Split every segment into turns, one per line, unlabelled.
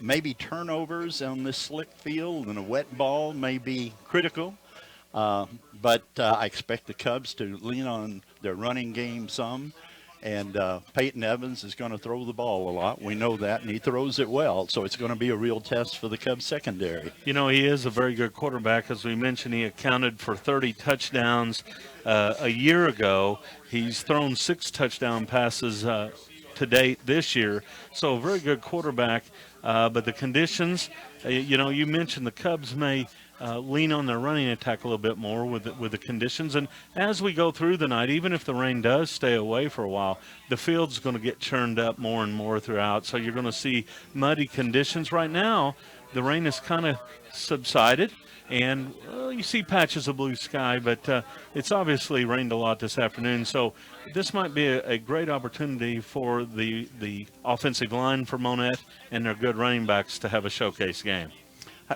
Maybe turnovers on this slick field and a wet ball may be critical. Uh, but I expect the Cubs to lean on their running game some. And Peyton Evans is going to throw the ball a lot. We know that, and he throws it well. So it's going to be a real test for the Cubs secondary.
You know, he is a very good quarterback. As we mentioned, he accounted for 30 touchdowns a year ago. He's thrown 6 touchdown passes to date this year. So a very good quarterback. But the conditions, you mentioned the Cubs may lean on their running attack a little bit more with the conditions. And as we go through the night, even if the rain does stay away for a while, the field's going to get churned up more and more throughout. So you're going to see muddy conditions. Right now, the rain has kind of subsided, and you see patches of blue sky, but it's obviously rained a lot this afternoon. So this might be a great opportunity for the offensive line for Monett and their good running backs to have a showcase game.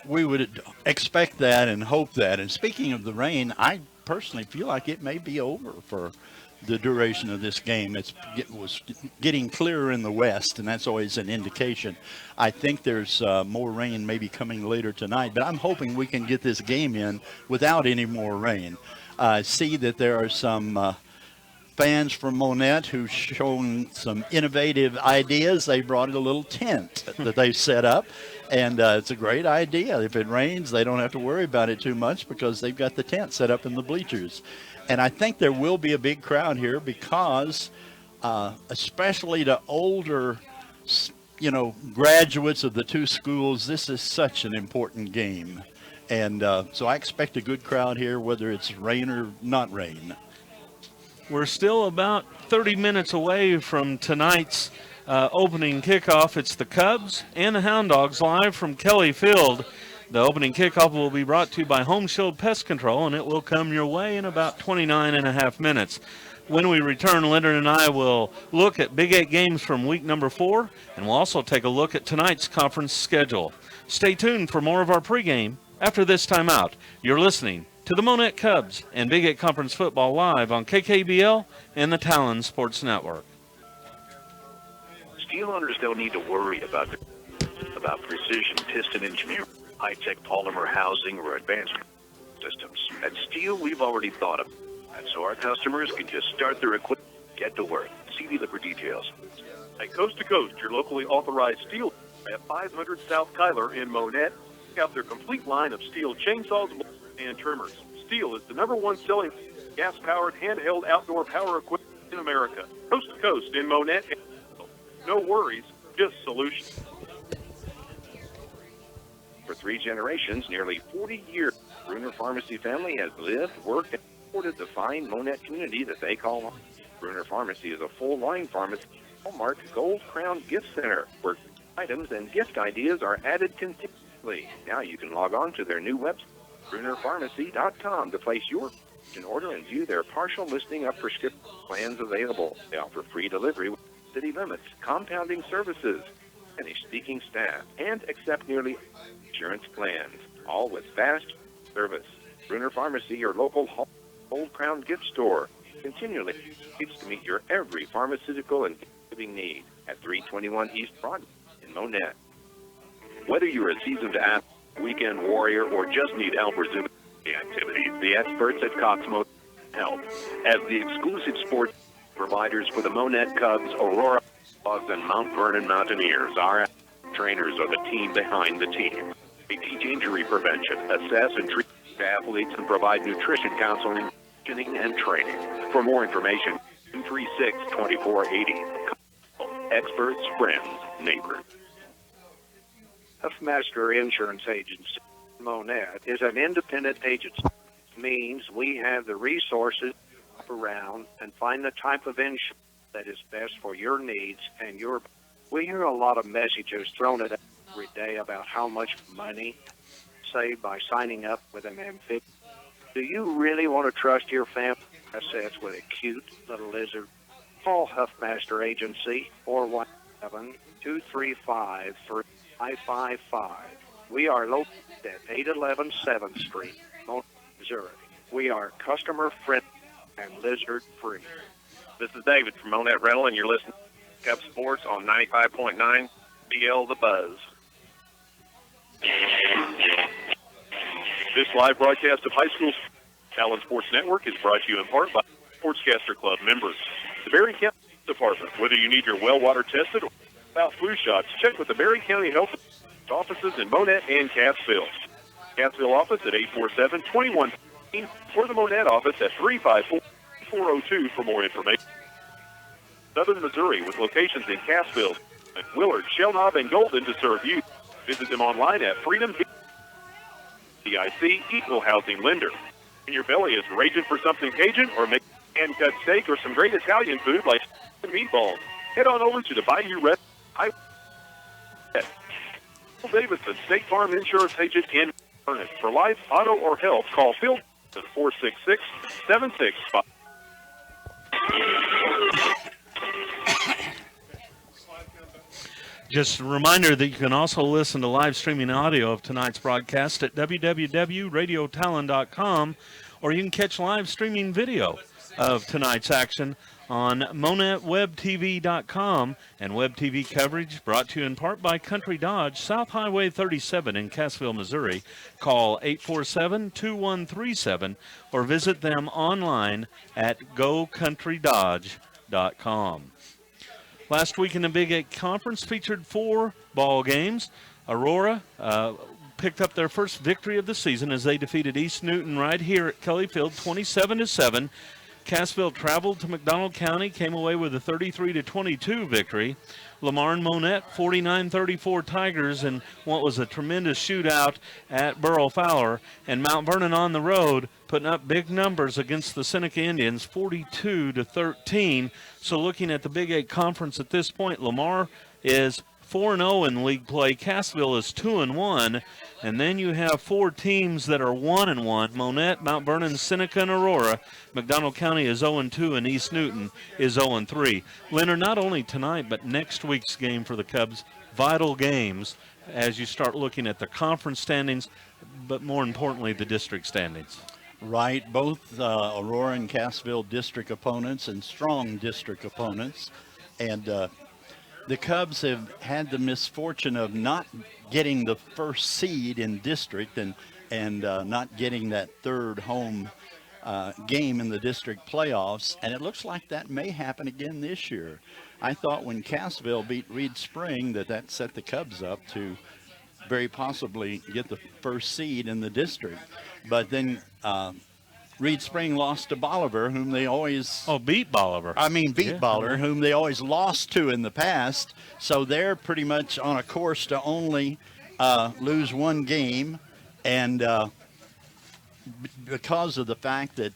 We would expect that and hope that. And speaking of the rain, I personally feel like it may be over for the duration of this game. It was getting clearer in the west, and that's always an indication. I think there's more rain maybe coming later tonight, but I'm hoping we can get this game in without any more rain. I see that there are some fans from Monett who've shown some innovative ideas. They brought a little tent that they set up, and it's a great idea. If it rains, they don't have to worry about it too much because they've got the tent set up in the bleachers. And I think there will be a big crowd here because especially the older, graduates of the two schools, this is such an important game. And so I expect a good crowd here, whether it's rain or not rain.
We're still about 30 minutes away from tonight's opening kickoff. It's the Cubs and the Hound Dogs live from Kelly Field. The opening kickoff will be brought to you by Home Shield Pest Control, and it will come your way in about 29 and a half minutes. When we return, Leonard and I will look at Big 8 games from week number 4, and we'll also take a look at tonight's conference schedule. Stay tuned for more of our pregame after this timeout. You're listening to the Monett Cubs and Big 8 Conference Football live on KKBL and the Talon Sports Network.
Steel owners don't need to worry about precision piston engineering, high-tech polymer housing, or advanced systems. At Steel, we've already thought of that, so our customers can just start their equipment, get to work. See dealer for details.
At Coast to Coast, your locally authorized Steel at 500 South Kyler in Monett. Check out their complete line of Steel chainsaws and trimmers. Steel is the #1 selling gas-powered handheld outdoor power equipment in America. Coast to Coast in Monett. No worries, just solutions.
For 3 generations, nearly 40 years, the Bruner Pharmacy family has lived, worked, and supported the fine Monett community that they call home. Bruner Pharmacy is a full-line pharmacy, Hallmark Gold Crown Gift Center, where items and gift ideas are added continuously. Now you can log on to their new website, BrunerPharmacy.com, to place your order and view their partial listing of prescription plans available. They offer free delivery with city limits, compounding services, Spanish-speaking staff, and accept nearly insurance plans, all with fast service. Bruner Pharmacy, your local Gold Crown gift store, continually seeks to meet your every pharmaceutical and giving need at 321 East Broad in Monett. Whether you're a seasoned athlete, weekend warrior, or just need help resuming activities, the experts at Cox Motor help. As the exclusive sports providers for the Monett Cubs, Aurora Dogs, and Mount Vernon Mountaineers, our trainers are the team behind the team. They teach injury prevention, assess and treat athletes, and provide nutrition counseling, conditioning, and training. For more information, 236-2480. Experts, friends, neighbors.
Huffmaster Insurance Agency Monett is an independent agency. It means we have the resources to shop around and find the type of insurance that is best for your needs and your. We hear a lot of messages thrown at us every day about how much money saved by signing up with an amphibian. Do you really want to trust your family assets with a cute little lizard? Call Huffmaster Agency 417-235-3555. We are located at 811 7th Street, Missouri. We are customer friendly and lizard free.
This is David from Monett Rental, and you're listening to Cub Sports on 95.9 BL The Buzz. This live broadcast of high school Talent Sports Network is brought to you in part by Sportscaster Club members. The Berry County Department. Whether you need your well water tested or about flu shots, check with the Berry County Health offices in Monett and Cassville. Cassville office at 847-2115 or the Monett office at 354-402 for more information. Southern Missouri with locations in Cassville, Willard, Shellknob, and Golden to serve you. Visit them online at Freedom DIC Equal Housing Lender. When your belly is raging for something Cajun or make hand-cut steak or some great Italian food like meatballs, head on over to the Bayou Rest. Davidson State Farm Insurance Agent in Ernest. For life, auto, or health, call Phil at 466-765.
Just a reminder that you can also listen to live streaming audio of tonight's broadcast at www.radiotalon.com, or you can catch live streaming video of tonight's action on MonettWebTV.com, and Web TV coverage brought to you in part by Country Dodge, South Highway 37 in Cassville, Missouri. Call 847-2137 or visit them online at GoCountryDodge.com. Last week in the Big 8 Conference featured 4 ball games. Aurora picked up their first victory of the season as they defeated East Newton right here at Kelly Field 27-7. Cassville traveled to McDonald County, came away with a 33-22 victory. Lamar and Monett 49-34 Tigers in what was a tremendous shootout at Burrow Fowler. And Mount Vernon on the road putting up big numbers against the Seneca Indians, 42-13. So looking at the Big 8 Conference at this point, Lamar is 4-0 in league play. Cassville is 2-1. And then you have 4 teams that are 1-1. Monett, Mount Vernon, Seneca, and Aurora. McDonald County is 0-2, and East Newton is 0-3. Leonard, not only tonight, but next week's game for the Cubs, vital games as you start looking at the conference standings, but more importantly, the district standings.
Right, both Aurora and Cassville district opponents and strong district opponents. And the Cubs have had the misfortune of not getting the first seed in district and not getting that third home game in the district playoffs, and it looks like that may happen again this year. I thought when Cassville beat Reed Spring that set the Cubs up to very possibly get the first seed in the district. But then Reed Spring lost to Bolivar, whom they always...
beat Bolivar.
Bolivar, whom they always lost to in the past. So they're pretty much on a course to only lose one game. And because of the fact that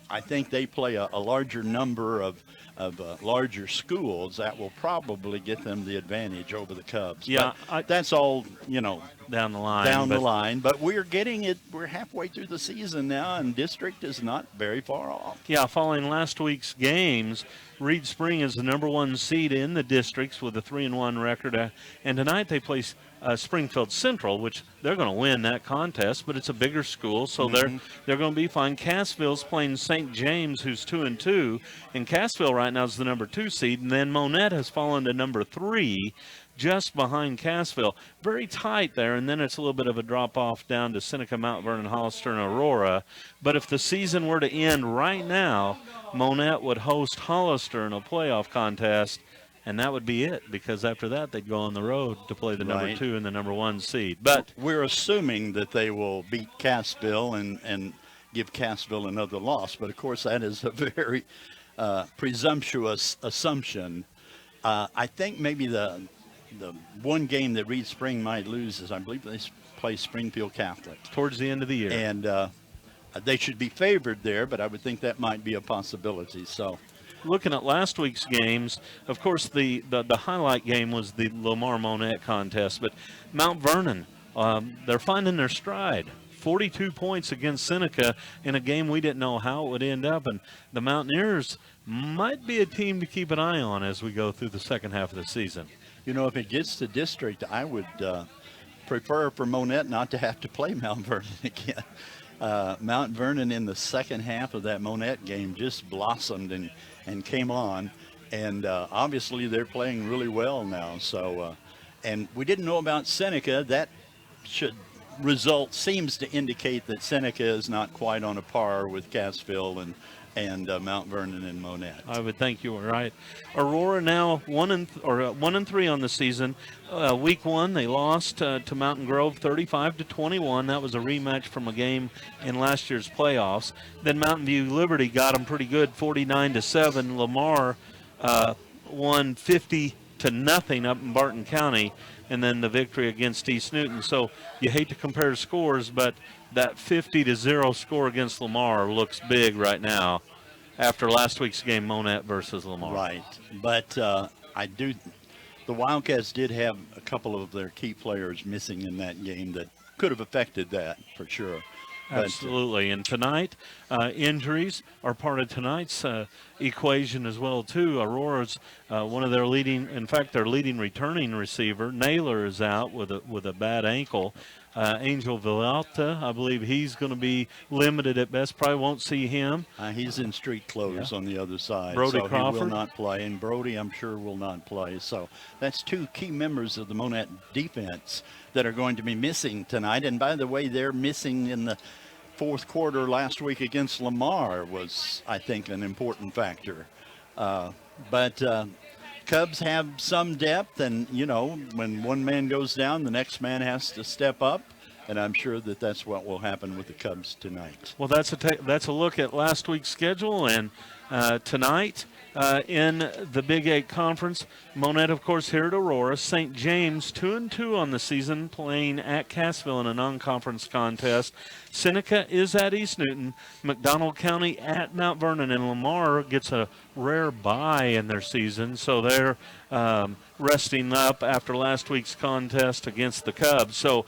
I think they play a larger number of larger schools, that will probably get them the advantage over the Cubs.
Yeah,
that's all,
down the line.
But we're getting it. We're halfway through the season now, and district is not very far off.
Yeah, following last week's games, Reed Spring is the number 1 seed in the districts with a 3-1 record. And tonight they play Springfield Central, which they're going to win that contest, but it's a bigger school, so they're going to be fine. Cassville's playing St. James, who's 2-2, and Cassville right now is the number 2 seed, and then Monett has fallen to number 3, just behind Cassville. Very tight there, and then it's a little bit of a drop-off down to Seneca, Mount Vernon, Hollister, and Aurora. But if the season were to end right now, Monett would host Hollister in a playoff contest, and that would be it, because after that they'd go on the road to play the number 2 and the number 1 seed. But
we're assuming that they will beat Cassville and give Cassville another loss. But, of course, that is a very presumptuous assumption. I think maybe the one game that Reed Spring might lose is, I believe, they play Springfield Catholic
towards the end of the year.
And they should be favored there, but I would think that might be a possibility. So,
looking at last week's games, of course, the highlight game was the Lamar Monett contest, but Mount Vernon, they're finding their stride. 42 points against Seneca in a game we didn't know how it would end up, and the Mountaineers might be a team to keep an eye on as we go through the second half of the season.
If it gets to district, I would prefer for Monett not to have to play Mount Vernon again. Mount Vernon in the second half of that Monett game just blossomed and came on, and obviously they're playing really well now. So And we didn't know about Seneca. That should result seems to indicate that Seneca is not quite on a par with Cassville and Mount Vernon and Monett.
I would think you were right. Aurora now 1-3 on the season. Week 1 they lost to Mountain Grove 35-21. That was a rematch from a game in last year's playoffs. Then Mountain View Liberty got them pretty good 49-7. Lamar won 50-0 up in Barton County, and then the victory against East Newton. So you hate to compare scores, but that 50-0 score against Lamar looks big right now after last week's game, Monett versus Lamar.
Right. But the Wildcats did have a couple of their key players missing in that game that could have affected that for sure.
Absolutely. And tonight, injuries are part of tonight's equation as well, too. Aurora's one of their their leading returning receiver, Naylor, is out with a bad ankle. Angel Villalta, I believe he's going to be limited at best. Probably won't see him.
He's in street clothes on the other side.
Brody
so
Crawford
he will not play. And Brody, I'm sure, will not play. So that's two key members of the Monett defense that are going to be missing tonight. And by the way, they're missing in the fourth quarter last week against Lamar was, I think, an important factor. But Cubs have some depth, and, when one man goes down, the next man has to step up. And I'm sure that that's what will happen with the Cubs tonight.
Well, that's a look at last week's schedule, and tonight in the Big 8 Conference, Monett, of course, here at Aurora. St. James 2-2 on the season, playing at Cassville in a non-conference contest. Seneca is at East Newton. McDonald County at Mount Vernon, and Lamar gets a rare bye in their season, so they're resting up after last week's contest against the Cubs. So,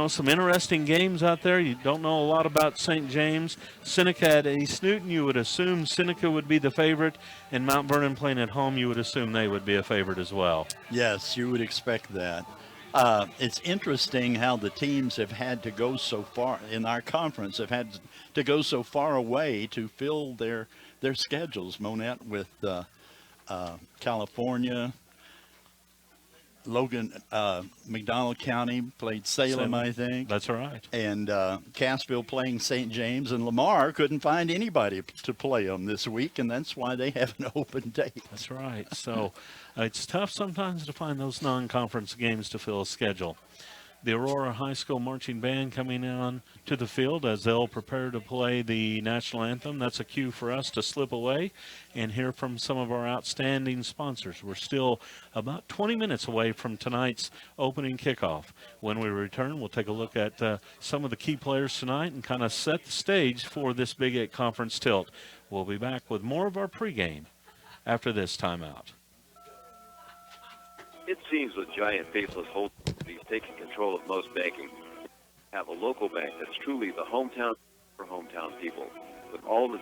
some interesting games out there. You don't know a lot about St. James. Seneca at East Newton, you would assume Seneca would be the favorite, and Mount Vernon playing at home, you would assume they would be a favorite as well.
Yes, you would expect that. It's interesting how the teams have had to go so far in our conference, have had to go so far away to fill their schedules. Monett with California. Logan, McDonald County played Salem, I think.
That's right.
And Cassville playing St. James, and Lamar couldn't find anybody to play them this week, and that's why they have an open date.
That's right. So it's tough sometimes to find those non-conference games to fill a schedule. The Aurora High School Marching Band coming on to the field as they'll prepare to play the national anthem. That's a cue for us to slip away and hear from some of our outstanding sponsors. We're still about 20 minutes away from tonight's opening kickoff. When we return, we'll take a look at some of the key players tonight and kind of set the stage for this Big 8 Conference tilt. We'll be back with more of our pregame after this timeout.
It seems with giant faceless holding companies taking control of most banking, have a local bank that's truly the hometown for hometown people, with all the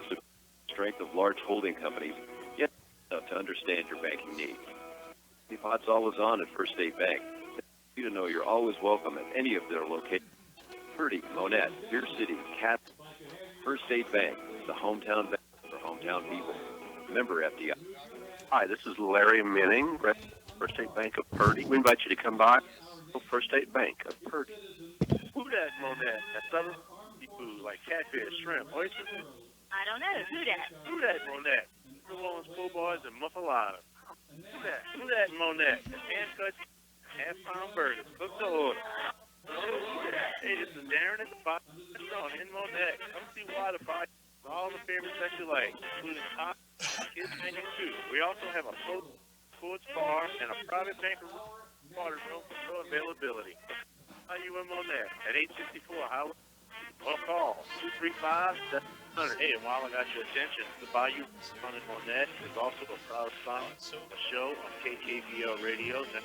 strength of large holding companies, yet enough to understand your banking needs. The pot's always on at First State Bank. You to know you're always welcome at any of their locations. Purdy, Monett, Pierce City, Cat, First State Bank, the hometown bank for hometown people. Member FDI.
Hi, this is Larry Minning, First State Bank of Purdy. We invite you to come by First State Bank of Purdy. Who that, Monett? That's southern seafood like catfish, shrimp, oysters?
I don't know. Who that?
Who that, Monett? New Orleans po' boys and muffalata. Who that, Monett? Hand-cut, half-pound burgers. Cook to order. Hey, this is Darren at the Fox Restaurant in Monett. Come see why the Fox all the favorites that you like, including top kids menu too. We also have a sports bar and a private bank water room for availability. Are you in Monett at 864 Highway? Or call 235-700. Hey, and while I got your attention, the Bayou Run in Monett is also a proud sponsor of a show on KKBL Radio and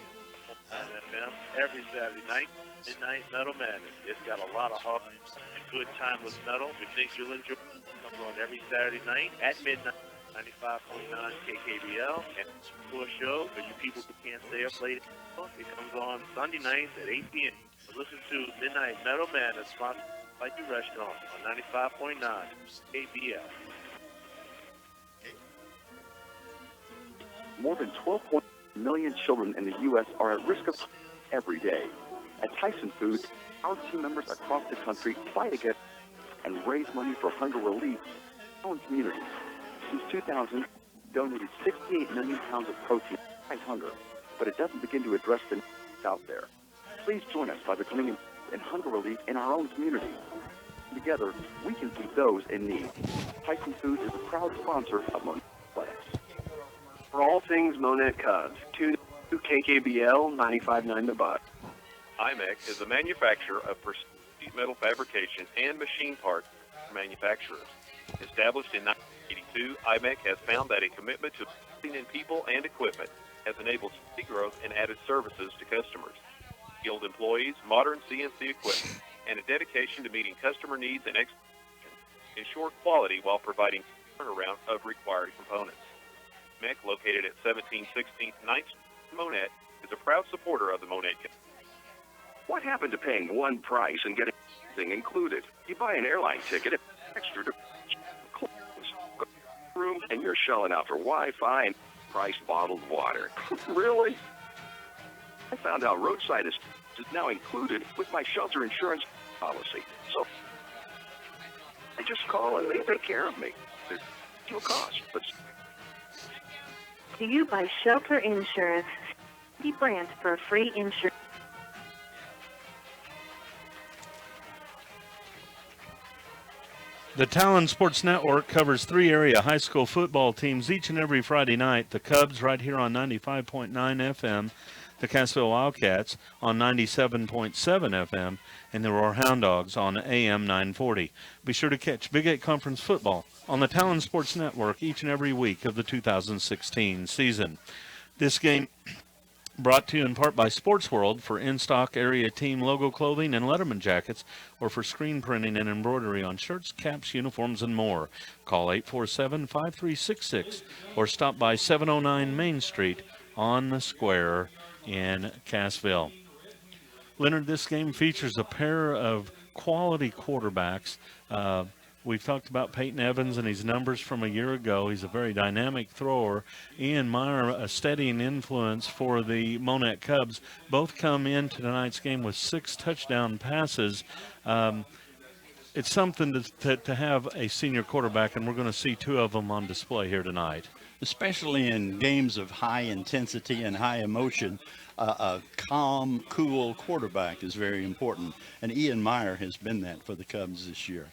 FM every Saturday night, Midnight Metal Madness. It's got a lot of heart and good time with metal. We think you'll enjoy it. Comes on every Saturday night at midnight, 95.9 KKBL. And for a show for you people who can't stay up late, it comes on Sunday nights at 8 p.m. So listen to Midnight Metal Madness, sponsored by the restaurant on 95.9 KBL.
More than 12 million children in the U.S. are at risk of every day. At Tyson Foods, our team members across the country fight against and raise money for hunger relief in our own communities. Since 2000, donated 68 million pounds of protein to fight hunger, but it doesn't begin to address the needs out there. Please join us by becoming in hunger relief in our own community. Together, we can feed those in need. Tyson Foods is a proud sponsor of Monett Athletics.
For all things Monett Cubs, tune to KKBL 95.9 The Buck.
IMEC is a manufacturer of sheet metal fabrication and machine parts for manufacturers. Established in 1982, IMEC has found that a commitment to investing in people and equipment has enabled steady growth and added services to customers. Skilled employees, modern CNC equipment, and a dedication to meeting customer needs and expectations ensure quality while providing turnaround of required components. IMEC, located at 1716th 9th Street, Monett, is a proud supporter of the Monett.
What happened to paying one price and getting everything included? You buy an airline ticket, extra clothes, room, and you're shelling out for Wi-Fi and priced bottled water. Really? I found out roadside is now included with my shelter insurance policy. So I just call and they take care of me. There's no cost, but
Do you buy shelter insurance? The brand for free insurance.
The Talon Sports Network covers 3 area high school football teams each and every Friday night. The Cubs right here on 95.9 FM, the Cassville Wildcats on 97.7 FM, and the Aurora Hound Dogs on AM 940. Be sure to catch Big 8 Conference football on the Talon Sports Network each and every week of the 2016 season. This game brought to you in part by Sports World for in-stock area team logo clothing and Letterman jackets, or for screen printing and embroidery on shirts, caps, uniforms, and more. Call 847-5366 or stop by 709 Main Street on the Square in Cassville. Leonard, this game features a pair of quality quarterbacks. We've talked about Peyton Evans and his numbers from a year ago. He's a very dynamic thrower. Ian Meyer, a steadying influence for the Monett Cubs. Both come into tonight's game with 6 touchdown passes. It's something to have a senior quarterback, and we're going to see 2 of them on display here tonight.
Especially in games of high intensity and high emotion, a calm, cool quarterback is very important. And Ian Meyer has been that for the Cubs this year.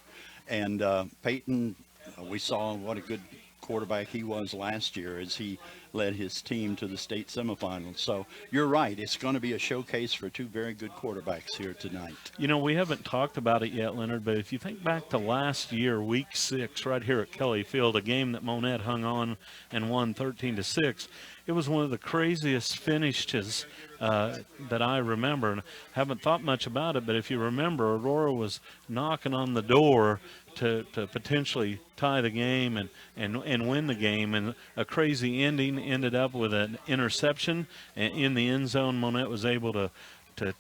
And Peyton, we saw what a good quarterback he was last year as he led his team to the state semifinals. So you're right. It's going to be a showcase for 2 very good quarterbacks here tonight.
You know, we haven't talked about it yet, Leonard, but if you think back to last year, week 6, right here at Kelly Field, a game that Monett hung on and won 13-6, it was one of the craziest finishes that I remember, and haven't thought much about it, but if you remember, Aurora was knocking on the door to potentially tie the game and win the game, and a crazy ending ended up with an interception in the end zone. Monett was able to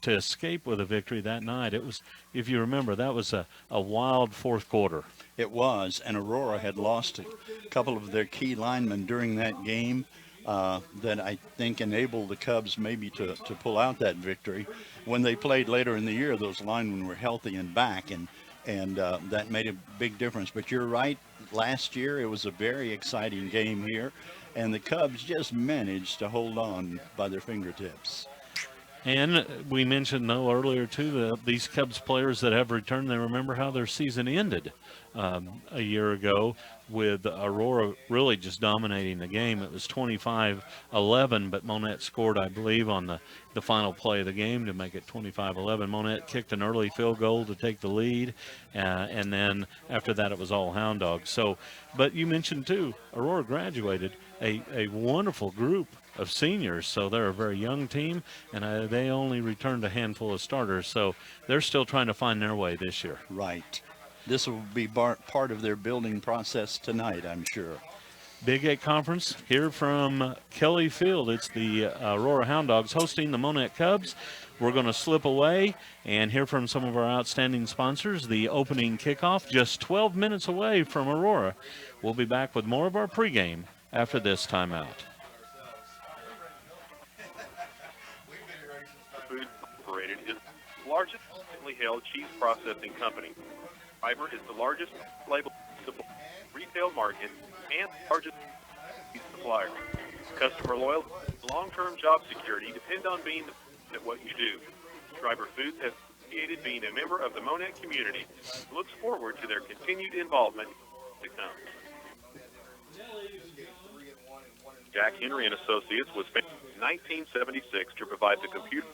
escape with a victory that night. It was, if you remember, that was a wild fourth quarter.
It was, and Aurora had lost a couple of their key linemen during that game. That I think enabled the Cubs maybe to pull out that victory. When they played later in the year, those linemen were healthy and back, and that made a big difference. But you're right, last year it was a very exciting game here, and the Cubs just managed to hold on by their fingertips.
And we mentioned, though, earlier, too, that these Cubs players that have returned, they remember how their season ended a year ago with Aurora really just dominating the game. It was 25-11, but Monett scored, I believe, on the final play of the game to make it 25-11. Monett kicked an early field goal to take the lead, and then after that it was all Hound Dogs. So, but you mentioned, too, Aurora graduated a wonderful group of seniors, so they're a very young team, and they only returned a handful of starters, so they're still trying to find their way this year.
Right. This will be part of their building process tonight, I'm sure.
Big 8 Conference here from Kelly Field. It's the Aurora Hound Dogs hosting the Monett Cubs. We're going to slip away and hear from some of our outstanding sponsors. The opening kickoff just 12 minutes away from Aurora. We'll be back with more of our pregame after this timeout.
Foods Incorporated is the largest privately held cheese processing company. Fiber is the largest label retail market and the largest cheese supplier. Customer loyalty and long-term job security depend on being the best at what you do. Schreiber Foods has appreciated being a member of the Monett community and looks forward to their continued involvement to come. Jack Henry and Associates was founded in 1976 to provide the computer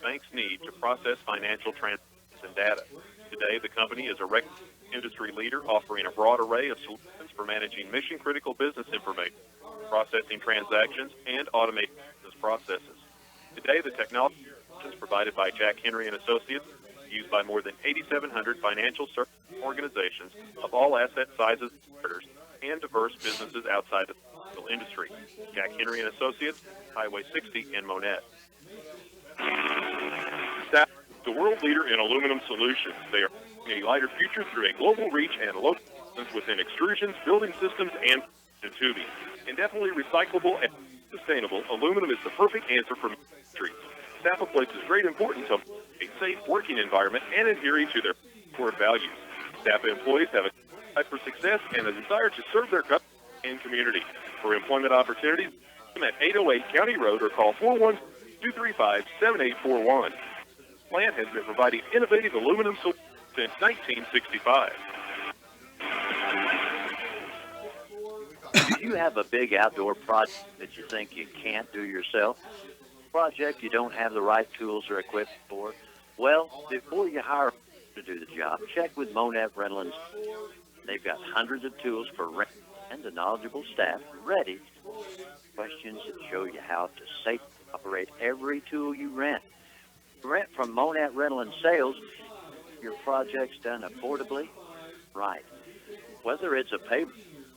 banks need to process financial transactions and data. Today, the company is a recognized industry leader offering a broad array of solutions for managing mission-critical business information, processing transactions, and automating business processes. Today, the technology solutions provided by Jack Henry and Associates are used by more than 8,700 financial service organizations of all asset sizes and diverse businesses outside the financial industry. Jack Henry and Associates, Highway 60 in Monett. The world leader in aluminum solutions. They are a lighter future through a global reach and local presence within extrusions, building systems, and tubing. Indefinitely recyclable and sustainable, aluminum is the perfect answer for industry. Staff places great importance on a safe working environment and adhering to their core values. Staff employees have a drive for success and a desire to serve their customers and community. For employment opportunities, at 808 County Road or call 41235-7841. Plant has been providing innovative aluminum solutions since 1965.
Do you have a big outdoor project that you think you can't do yourself? Project you don't have the right tools or equipment for? Well, before you hire to do the job, check with Monett Rental. They've got hundreds of tools for rent and a knowledgeable staff ready. Questions that show you how to safely operate every tool you rent. Rent from Monett Rental and Sales, your project's done affordably, right. Whether it's a paper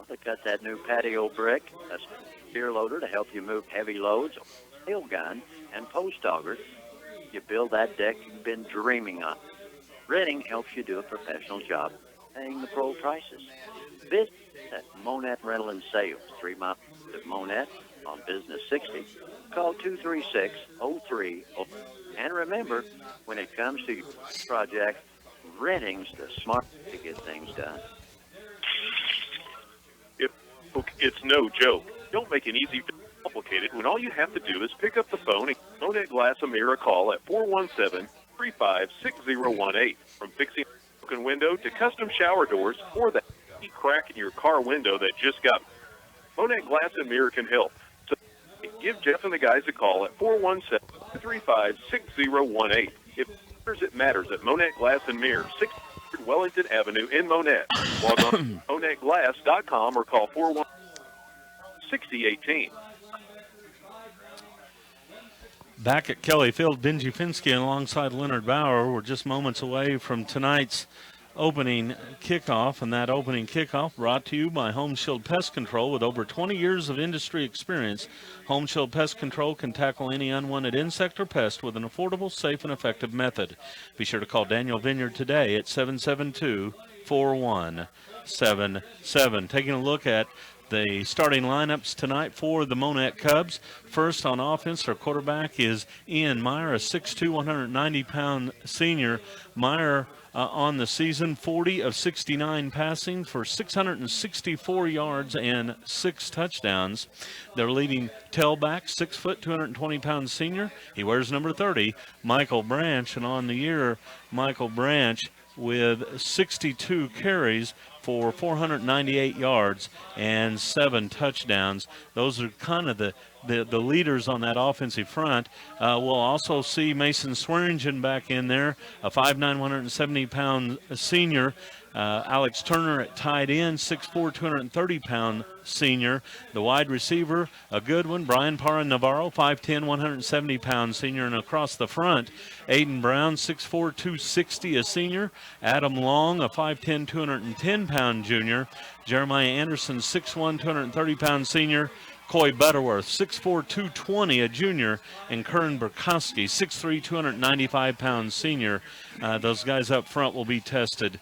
to cut that new patio brick, a steer loader to help you move heavy loads, a nail gun, and post auger, you build that deck you've been dreaming of. Renting helps you do a professional job, paying the pro prices. Visit at Monett Rental and Sales, 3 miles of Monett on Business 60. Call 236-03. And remember, when it comes to your project, renting's the smart way to get things done.
It's no joke. Don't make it easy to complicated when all you have to do is pick up the phone and give Monett Glass a mirror call at 417-356018. From fixing a broken window to custom shower doors or that crack in your car window that just got, Monett Glass and Mirror can help. So give Jeff and the guys a call at 417-356018. If it matters at Monett Glass and Mirror, 600 Wellington Avenue in Monett. Log on to monettglass.com or call 416-6018.
Back at Kelly Field, Benji Finsky alongside Leonard Bauer. We're just moments away from tonight's opening kickoff, and that opening kickoff brought to you by Home Shield Pest Control. With over 20 years of industry experience, Home Shield Pest Control can tackle any unwanted insect or pest with an affordable, safe, and effective method. Be sure to call Daniel Vineyard today at 772-4177. Taking a look at the starting lineups tonight for the Monett Cubs. First on offense, our quarterback is Ian Meyer, a 6'2", 190-pound senior. Meyer on the season, 40 of 69 passing for 664 yards and 6 touchdowns. Their leading tailback, 6 foot, 220-pound senior. He wears number 30, Michael Branch. And on the year, Michael Branch with 62 carries for 498 yards and 7 touchdowns. Those are kind of the leaders on that offensive front. We'll also see Mason Swearingen back in there, a 5'9", 170-pound senior. Alex Turner at tight end, 6'4", 230-pound senior. The wide receiver, a good one, Brian Parra Navarro, 5'10", 170-pound senior. And across the front, Aiden Brown, 6'4", 260, a senior. Adam Long, a 5'10", 210-pound junior. Jeremiah Anderson, 6'1", 230-pound senior. Coy Butterworth, 6'4", 220, a junior, and Kern Burkowski, 6'3", 295-pound senior. Those guys up front will be tested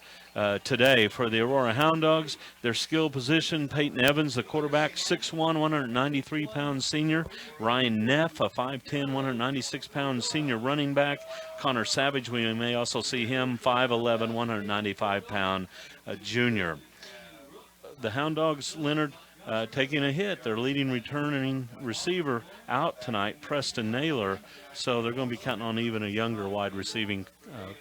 today for the Aurora Hound Dogs. Their skill position, Peyton Evans, the quarterback, 6'1", 193-pound senior. Ryan Neff, a 5'10", 196-pound senior running back. Connor Savage, we may also see him, 5'11", 195-pound junior. The Hound Dogs, Leonard, taking a hit. Their leading returning receiver out tonight, Preston Naylor. So they're going to be counting on even a younger wide receiving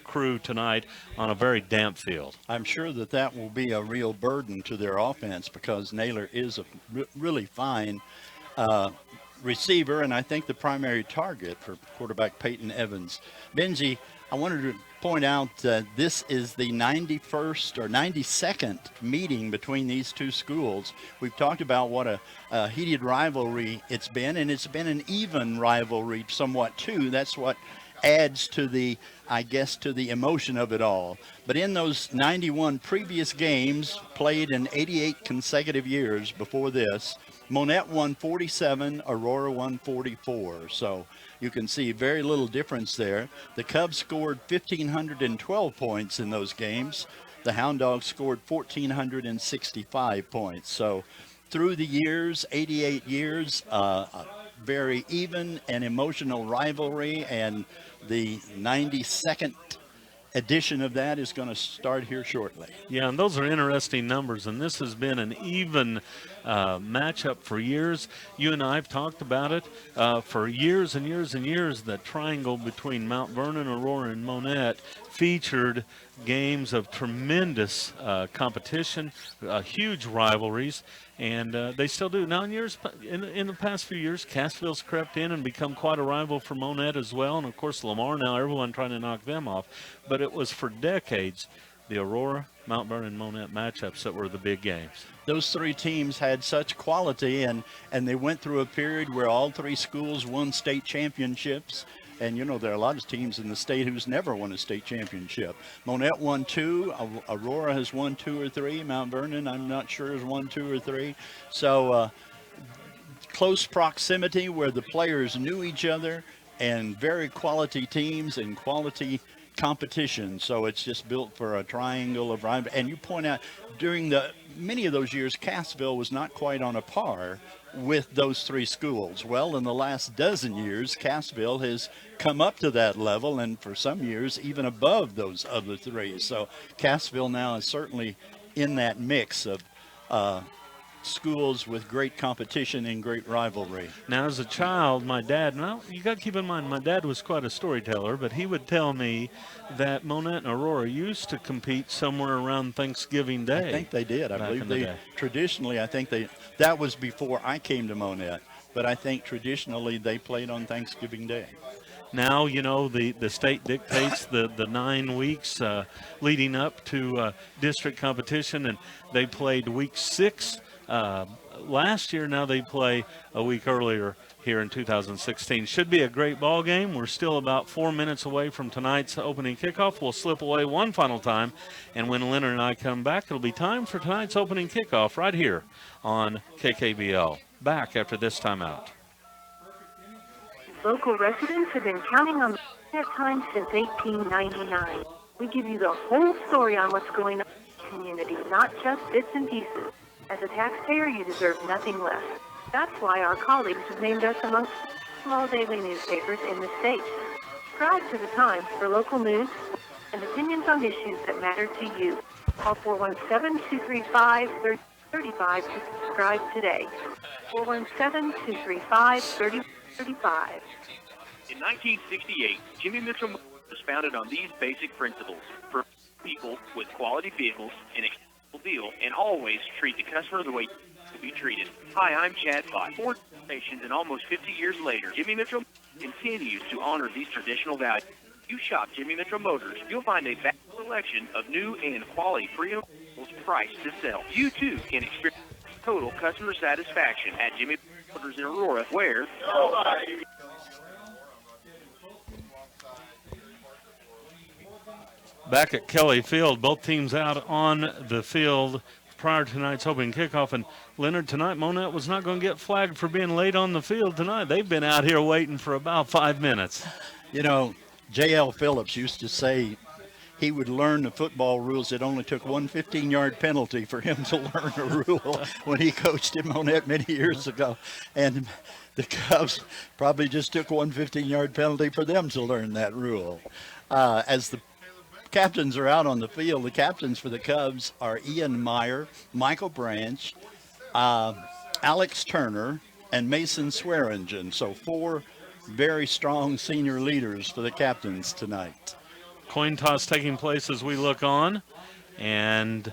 crew tonight on a very damp field.
I'm sure that will be a real burden to their offense because Naylor is a really fine receiver, and I think the primary target for quarterback Peyton Evans. Benji, I wanted to point out that this is the 91st or 92nd meeting between these two schools. We've talked about what a heated rivalry it's been, and it's been an even rivalry somewhat too. That's what adds to the, I guess, to the emotion of it all. But in those 91 previous games played in 88 consecutive years before this, Monett won 47, Aurora won 44. So you can see very little difference there. The Cubs scored 1,512 points in those games. The Hound Dogs scored 1,465 points. So through the years, 88 years, very even and emotional rivalry, and the 92nd edition of that is going to start here shortly.
Yeah, and those are interesting numbers, and this has been an even matchup for years. You and I have talked about it for years and years and years. The triangle between Mount Vernon, Aurora, and Monett featured games of tremendous competition, huge rivalries, and they still do. Now, in the past few years, Cassville's crept in and become quite a rival for Monett as well, and of course Lamar now, everyone trying to knock them off. But it was for decades the Aurora, Mount Vernon, Monett matchups that were the big games.
Those three teams had such quality, and they went through a period where all three schools won state championships. And, you know, there are a lot of teams in the state who's never won a state championship. Monett won 2. Aurora has won 2 or 3. Mount Vernon, I'm not sure, has won 2 or 3. So close proximity where the players knew each other, and very quality teams and quality competition. So it's just built for a triangle of rivalry. And you point out, during many of those years, Cassville was not quite on a par with those three schools. Well, in the last dozen years, Cassville has come up to that level, and for some years even above those other three. So Cassville now is certainly in that mix of schools with great competition and great rivalry.
Now, as a child, my dad, now you got to keep in mind, my dad was quite a storyteller, but he would tell me that Monett and Aurora used to compete somewhere around Thanksgiving Day.
I think they did. I believe traditionally, I think that was before I came to Monett, but I think traditionally they played on Thanksgiving Day.
Now, you know, the state dictates the 9 weeks leading up to district competition, and they played week 6 last year. Now they play a week earlier here in 2016. Should be a great ball game. We're still about 4 minutes away from tonight's opening kickoff. We'll slip away one final time, and when Leonard and I come back, it'll be time for tonight's opening kickoff right here on KKBL. Back after this timeout.
Local residents have been counting on that time since 1899. We give you the whole story on what's going on in the community, not just bits and pieces. As a taxpayer, you deserve nothing less. That's why our colleagues have named us amongst small daily newspapers in the state. Subscribe to the Times for local news and opinions on issues that matter to you. Call 417-235-3035 to subscribe today. 417-235-3035.
In 1968, Jimmy Mitchell was founded on these basic principles: for people with quality vehicles, an acceptable deal, and always treat the customer the way to be treated. Hi, I'm Chad Fott. 4 stations and almost 50 years later, Jimmy Mitchell continues to honor these traditional values. You shop Jimmy Mitchell Motors, you'll find a vast selection of new and quality pre-owned vehicles priced to sell. You too can experience total customer satisfaction at Jimmy Motors in Aurora, where nobody.
Back at Kelly Field, both teams out on the field prior to tonight's opening kickoff. And Leonard, tonight Monett was not going to get flagged for being late on the field tonight. They've been out here waiting for about 5 minutes.
You know, J.L. Phillips used to say he would learn the football rules. It only took one 15-yard penalty for him to learn a rule when he coached in Monett many years ago. And the Cubs probably just took one 15-yard penalty for them to learn that rule. As the captains are out on the field, the captains for the Cubs are Ian Meyer, Michael Branch, Alex Turner, and Mason Swearingen. So 4 very strong senior leaders for the captains tonight.
Coin toss taking place as we look on, and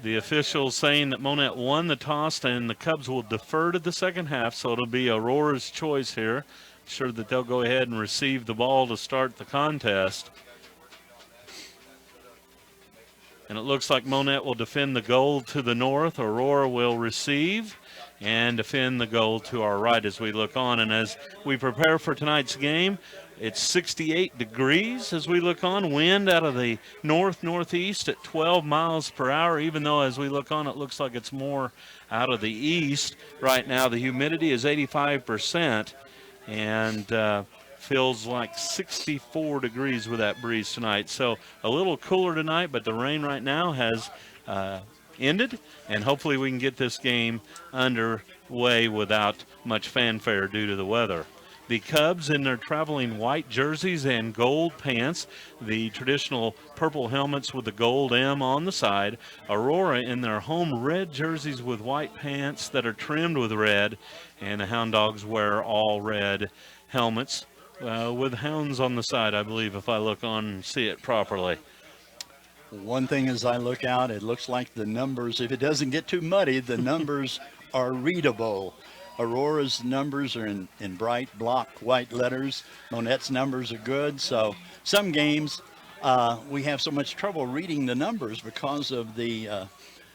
the officials saying that Monett won the toss and the Cubs will defer to the second half, so it'll be Aurora's choice here. Sure that they'll go ahead and receive the ball to start the contest. And it looks like Monett will defend the goal to the north. Aurora will receive and defend the goal to our right as we look on. And as we prepare for tonight's game, it's 68 degrees as we look on. Wind out of the north-northeast at 12 miles per hour, even though as we look on it looks like it's more out of the east. Right now the humidity is 85% and feels like 64 degrees with that breeze tonight. So a little cooler tonight, but the rain right now has ended, and hopefully we can get this game underway without much fanfare due to the weather. The Cubs in their traveling white jerseys and gold pants, the traditional purple helmets with the gold M on the side. Aurora in their home red jerseys with white pants that are trimmed with red, and the Hound Dogs wear all red helmets with hounds on the side, I believe, if I look on and see it properly.
One thing as I look out, it looks like the numbers, if it doesn't get too muddy, the numbers are readable. Aurora's numbers are in bright block white letters. Monett's numbers are good. So some games we have so much trouble reading the numbers because of the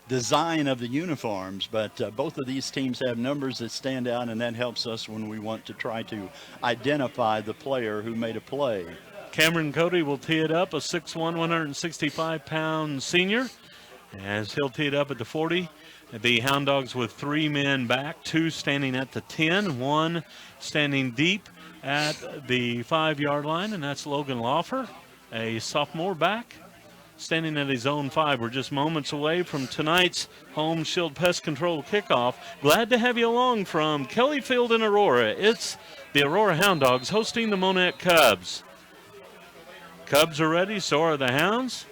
design of the uniforms. But both of these teams have numbers that stand out, and that helps us when we want to try to identify the player who made a play.
Cameron Cody will tee it up, a 6'1", 165-pound senior, as he'll tee it up at the 40. The Hound Dogs with 3 men back, 2 standing at the 10, 1 standing deep at the 5-yard line, and that's Logan Laufer, a sophomore back, standing at his own 5. We're just moments away from tonight's Home Shield Pest Control kickoff. Glad to have you along from Kelly Field in Aurora. It's the Aurora Hound Dogs hosting the Monett Cubs. Cubs are ready, so are the Hounds.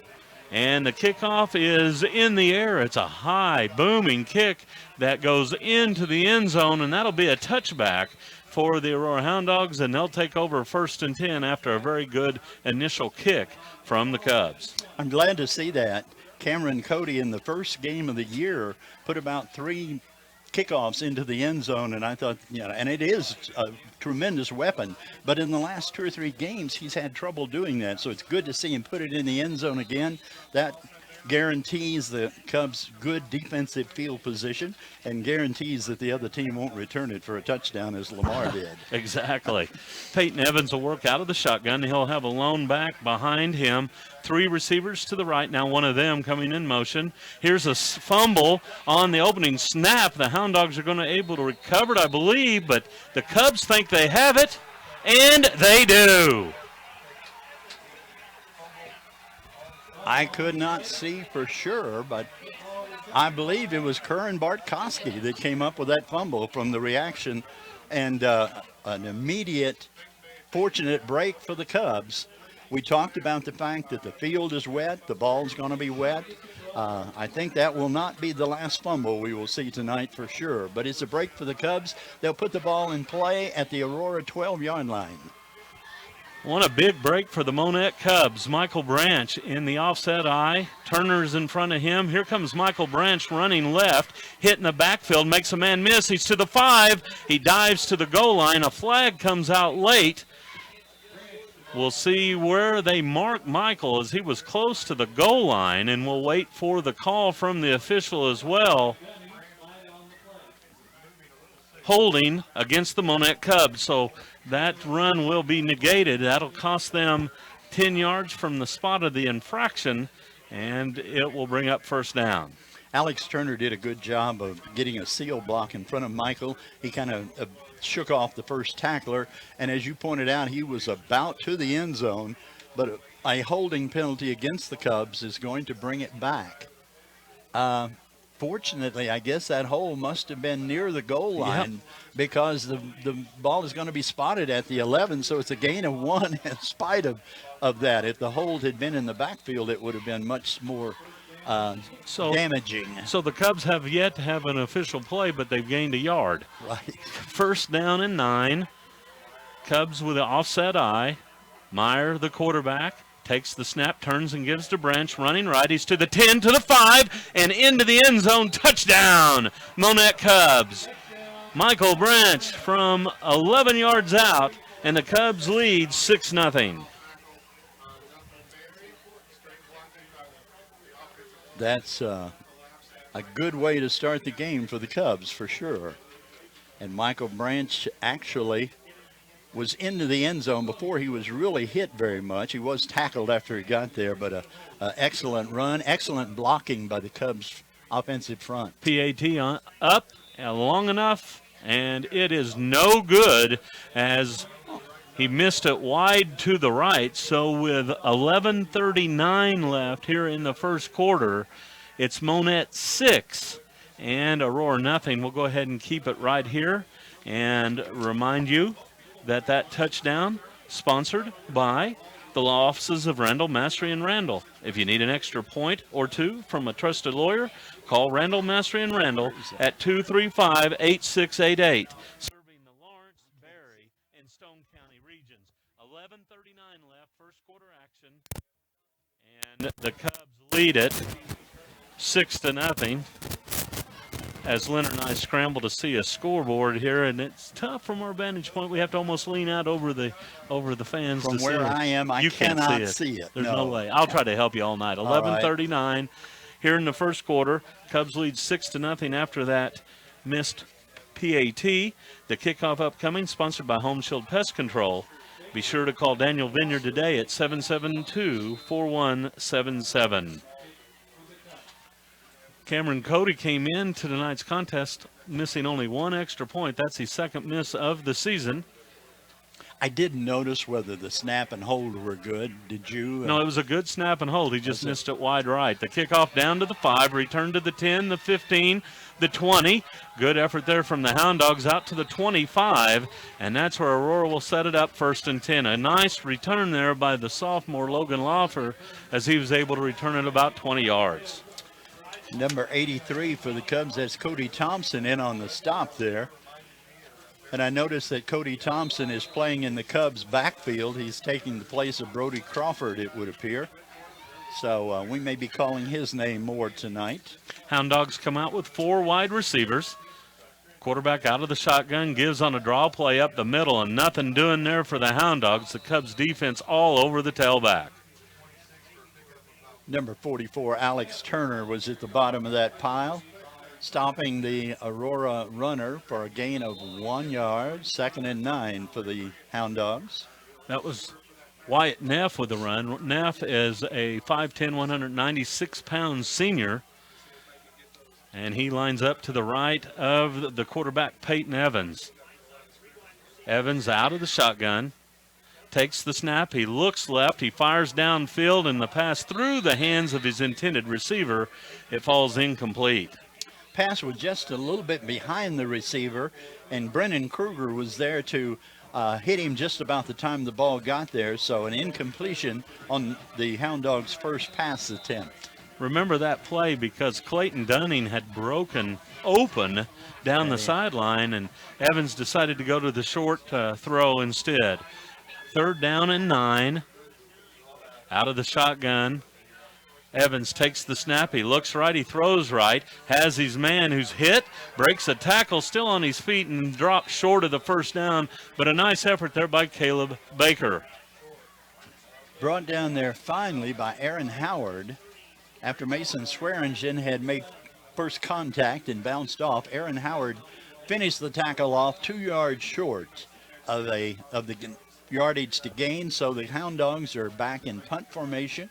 And the kickoff is in the air. It's a high, booming kick that goes into the end zone, and that'll be a touchback for the Aurora Hound Dogs, and they'll take over 1st and 10 after a very good initial kick from the Cubs.
I'm glad to see that. Cameron Cody in the first game of the year put about 3 kickoffs into the end zone, and I thought, and it is a tremendous weapon, but in the last 2 or 3 games he's had trouble doing that, so it's good to see him put it in the end zone again. That guarantees the Cubs good defensive field position and guarantees that the other team won't return it for a touchdown as Lamar did.
Exactly. Peyton Evans will work out of the shotgun. He'll have a lone back behind him. 3 receivers to the right. Now one of them coming in motion. Here's a fumble on the opening snap. The Hound Dogs are going to be able to recover it, I believe, but the Cubs think they have it, and they do.
I could not see for sure, but I believe it was Curran Bartkowski that came up with that fumble from the reaction, and an immediate fortunate break for the Cubs. We talked about the fact that the field is wet, the ball's going to be wet. I think that will not be the last fumble we will see tonight for sure, but it's a break for the Cubs. They'll put the ball in play at the Aurora 12-yard line.
What a big break for the Monett Cubs. Michael Branch in the offset eye. Turner's in front of him. Here comes Michael Branch running left, hitting the backfield, makes a man miss. He's to the 5. He dives to the goal line. A flag comes out late. We'll see where they mark Michael as he was close to the goal line, and we'll wait for the call from the official as well. Holding against the Monett Cubs, so that run will be negated. That'll cost them 10 yards from the spot of the infraction, and it will bring up 1st down.
Alex Turner did a good job of getting a seal block in front of Michael. He kind of shook off the first tackler, and as you pointed out, he was about to the end zone but a holding penalty against the Cubs is going to bring it back. Fortunately, I guess that hole must have been near the goal line because the ball is going to be spotted at the 11, so it's a gain of 1 in spite of that. If the hold had been in the backfield, it would have been much more damaging.
So the Cubs have yet to have an official play, but they've gained a yard.
Right.
First down and 9. Cubs with an offset eye. Meyer, the quarterback, takes the snap, turns and gives to Branch, running right. He's to the 10, to the 5, and into the end zone. Touchdown, Monett Cubs. Michael Branch from 11 yards out, and the Cubs lead 6-0.
That's a good way to start the game for the Cubs, for sure. And Michael Branch actually was into the end zone before he was really hit very much. He was tackled after he got there, but an excellent run, excellent blocking by the Cubs offensive front.
PAT on, up long enough, and it is no good as he missed it wide to the right. So with 11:39 left here in the first quarter, it's Monett 6 and Aurora nothing. We'll go ahead and keep it right here and remind you that touchdown sponsored by the law offices of Randall, Mastery, and Randall. If you need an extra point or two from a trusted lawyer, call Randall, Mastery, and Randall at 235-8688. Serving the Lawrence, Berry, and Stone County regions. 11:39 left, first quarter action. And the Cubs lead it 6-0. As Leonard and I scramble to see a scoreboard here, and it's tough from our vantage point. We have to almost lean out over the fans
From
to
where
see it.
I am, I cannot see it.
There's no way. I'll try to help you all night. 11:39 here in the first quarter. Cubs lead 6-0 after that missed PAT. The kickoff upcoming, sponsored by Home Shield Pest Control. Be sure to call Daniel Vineyard today at 772-4177. Cameron Cody came in to tonight's contest missing only one extra point. That's his second miss of the season.
I didn't notice whether the snap and hold were good. Did you?
No, it was a good snap and hold. He just missed it wide right. The kickoff down to the 5, return to the 10, the 15, the 20. Good effort there from the Hound Dogs out to the 25, and that's where Aurora will set it up 1st and 10. A nice return there by the sophomore Logan Laufer as he was able to return it about 20 yards.
Number 83 for the Cubs, that's Cody Thompson in on the stop there. And I noticed that Cody Thompson is playing in the Cubs backfield. He's taking the place of Brody Crawford, it would appear. So we may be calling his name more tonight.
Hound Dogs come out with 4 wide receivers. Quarterback out of the shotgun, gives on a draw play up the middle, and nothing doing there for the Hound Dogs. The Cubs defense all over the tailback.
Number 44, Alex Turner, was at the bottom of that pile, stopping the Aurora runner for a gain of 1 yard. 2nd and 9 for the Hound Dogs.
That was Wyatt Neff with the run. Neff is a 5'10", 196-pound senior, and he lines up to the right of the quarterback, Peyton Evans. Evans out of the shotgun. Takes the snap, he looks left, he fires downfield, and the pass through the hands of his intended receiver, it falls incomplete.
Pass was just a little bit behind the receiver, and Brennan Kruger was there to hit him just about the time the ball got there, so an incompletion on the Hound Dogs' first pass attempt.
Remember that play because Clayton Dunning had broken open down the sideline, and Evans decided to go to the short throw instead. 3rd down and 9. Out of the shotgun. Evans takes the snap. He looks right. He throws right. Has his man who's hit. Breaks a tackle, still on his feet, and drops short of the first down. But a nice effort there by Caleb Baker.
Brought down there finally by Aaron Howard. After Mason Swearingen had made first contact and bounced off, Aaron Howard finished the tackle off 2 yards short of the yardage to gain, so the Hound Dogs are back in punt formation.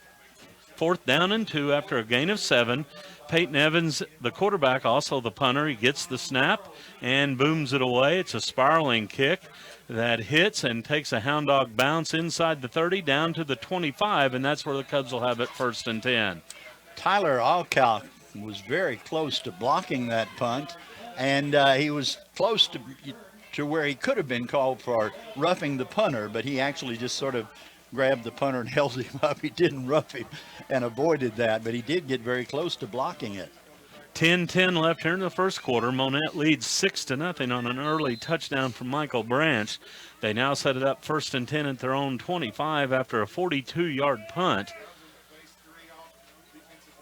4th down and 2 after a gain of 7. Peyton Evans, the quarterback, also the punter. He gets the snap and booms it away. It's a spiraling kick. that hits and takes a Hound Dog bounce inside the 30 down to the 25, and that's where the Cubs will have it 1st and 10.
Tyler Alcock was very close to blocking that punt, and he was close to where he could have been called for roughing the punter, but he actually just sort of grabbed the punter and held him up. He didn't rough him and avoided that, but he did get very close to blocking it.
10-10 left here in the first quarter. Monett leads 6-0 on an early touchdown from Michael Branch. They now set it up 1st and 10 at their own 25 after a 42-yard punt.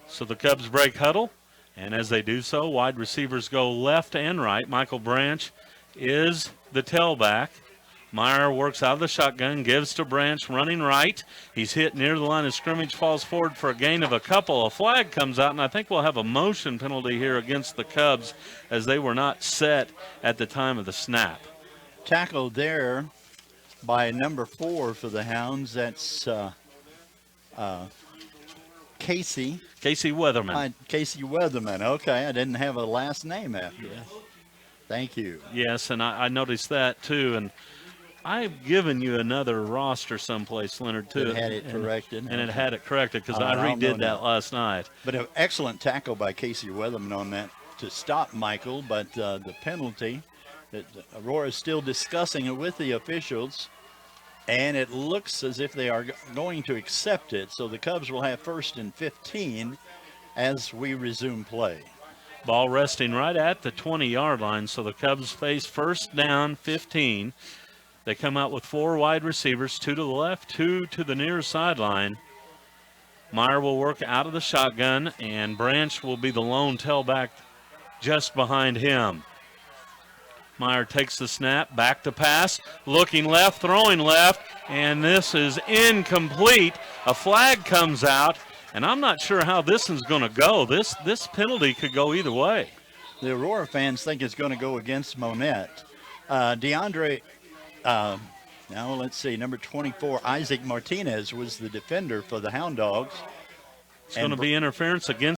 So the Cubs break huddle, and as they do so, wide receivers go left and right. Michael Branch is the tailback. Meyer works out of the shotgun, gives to Branch, running right. He's hit near the line of scrimmage, falls forward for a gain of a couple. A flag comes out, and I think we'll have a motion penalty here against the Cubs as they were not set at the time of the snap.
Tackled there by number 4 for the Hounds. That's Casey.
Casey Weatherman.
Casey Weatherman. Okay, I didn't have a last name after that. Thank you.
Yes, and I noticed that too. And I've given you another roster someplace, Leonard, too.
It had it corrected.
And it had it corrected because I redid that last night.
But an excellent tackle by Casey Weatherman on that to stop Michael, but the penalty that Aurora is still discussing it with the officials, and it looks as if they are going to accept it. So the Cubs will have 1st and 15 as we resume play.
Ball resting right at the 20-yard line, so the Cubs face 1st down, 15. They come out with 4 wide receivers, 2 to the left, 2 to the near sideline. Meyer will work out of the shotgun, and Branch will be the lone tailback just behind him. Meyer takes the snap, back to pass, looking left, throwing left, and this is incomplete. A flag comes out, and I'm not sure how this is going to go. This penalty could go either way.
The Aurora fans think it's going to go against Monett. Now let's see, number 24, Isaac Martinez was the defender for the Hound Dogs.
It's going to be interference against